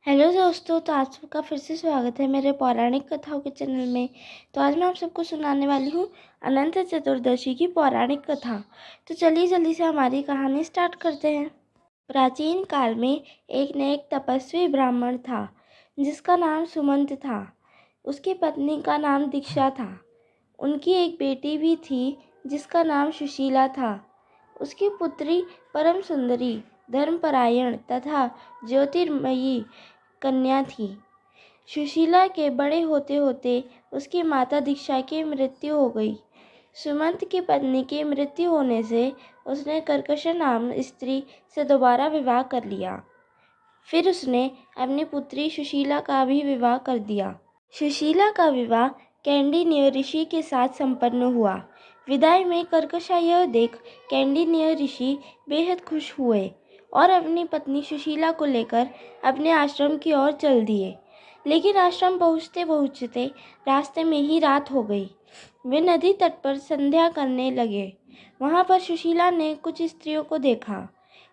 Hello दोस्तों, तो आप सबका फिर से स्वागत है मेरे पौराणिक कथाओं के चैनल में। तो आज मैं आप सबको सुनाने वाली हूँ अनंत चतुर्दशी की पौराणिक कथा। तो चलिए जल्दी से हमारी कहानी स्टार्ट करते हैं। प्राचीन काल में एक तपस्वी ब्राह्मण था जिसका नाम सुमंत था। उसकी पत्नी का नाम दीक्षा था। उनकी एक बेटी भी थी जिसका नाम सुशीला था। उसकी पुत्री परम सुंदरी, धर्मपरायण तथा ज्योतिर्मयी कन्या थी। सुशीला के बड़े होते होते उसकी माता दीक्षा की मृत्यु हो गई। सुमंत की पत्नी की मृत्यु होने से उसने कर्कश नाम स्त्री से दोबारा विवाह कर लिया। फिर उसने अपनी पुत्री सुशीला का भी विवाह कर दिया। सुशीला का विवाह कैंडिन्य ऋषि के साथ संपन्न हुआ। विदाई में कर्कशा यह देख कैंडिन्य ऋषि बेहद खुश हुए और अपनी पत्नी सुशीला को लेकर अपने आश्रम की ओर चल दिए। लेकिन आश्रम पहुँचते पहुँचते रास्ते में ही रात हो गई। वे नदी तट पर संध्या करने लगे। वहाँ पर सुशीला ने कुछ स्त्रियों को देखा।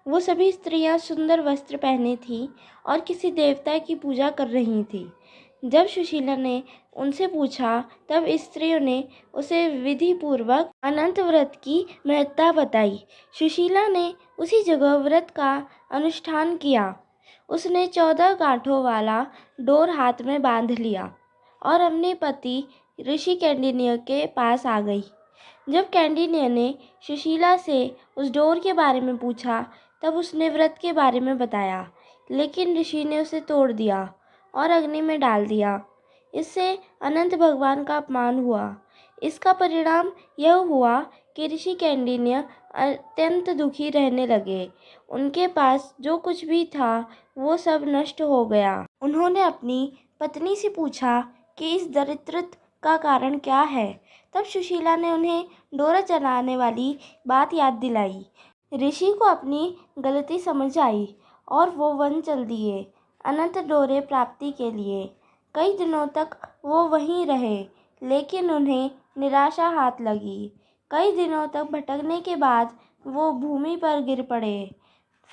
वो सभी स्त्रियां सुंदर वस्त्र पहने थीं और किसी देवता की पूजा कर रही थीं। जब सुशीला ने उनसे पूछा तब स्त्रियों ने उसे विधि पूर्वक अनंत व्रत की महत्ता बताई। सुशीला ने उसी जगह व्रत का अनुष्ठान किया। उसने 14 गांठों वाला डोर हाथ में बांध लिया और अपने पति ऋषि कैंडिन्य के पास आ गई। जब कैंडिन्य ने सुशीला से उस डोर के बारे में पूछा तब उसने व्रत के बारे में बताया, लेकिन ऋषि ने उसे तोड़ दिया और अग्नि में डाल दिया। इससे अनंत भगवान का अपमान हुआ। इसका परिणाम यह हुआ कि ऋषि कैंडिन्य अत्यंत दुखी रहने लगे। उनके पास जो कुछ भी था वो सब नष्ट हो गया। उन्होंने अपनी पत्नी से पूछा कि इस दरिद्रता का कारण क्या है। तब सुशीला ने उन्हें डोरा चलाने वाली बात याद दिलाई। ऋषि को अपनी गलती समझ आई और वो वन चल दिए अनंत डोरे प्राप्ति के लिए। कई दिनों तक वो वहीं रहे, लेकिन उन्हें निराशा हाथ लगी। कई दिनों तक भटकने के बाद वो भूमि पर गिर पड़े।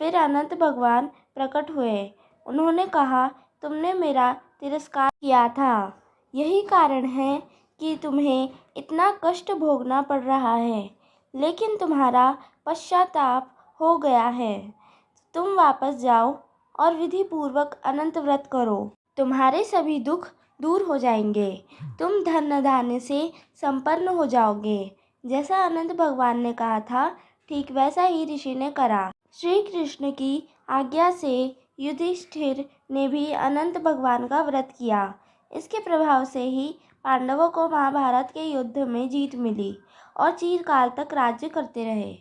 फिर अनंत भगवान प्रकट हुए। उन्होंने कहा, तुमने मेरा तिरस्कार किया था, यही कारण है कि तुम्हें इतना कष्ट भोगना पड़ रहा है। लेकिन तुम्हारा पश्चाताप हो गया है। तुम वापस जाओ और विधि पूर्वक अनंत व्रत करो। तुम्हारे सभी दुख दूर हो जाएंगे। तुम धन धान्य से संपन्न हो जाओगे। जैसा अनंत भगवान ने कहा था, ठीक वैसा ही ऋषि ने करा। श्री कृष्ण की आज्ञा से युधिष्ठिर ने भी अनंत भगवान का व्रत किया। इसके प्रभाव से ही पांडवों को महाभारत के युद्ध में जीत मिली और चिरकाल तक राज्य करते रहे।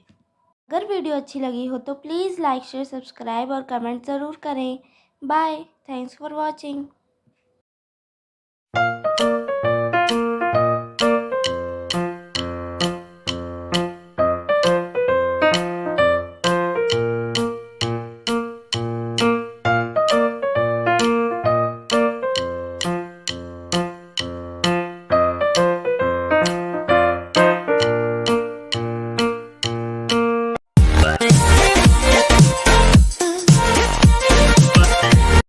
अगर वीडियो अच्छी लगी हो तो प्लीज़ लाइक शेयर सब्सक्राइब और कमेंट ज़रूर करें। बाय। Thanks for watching.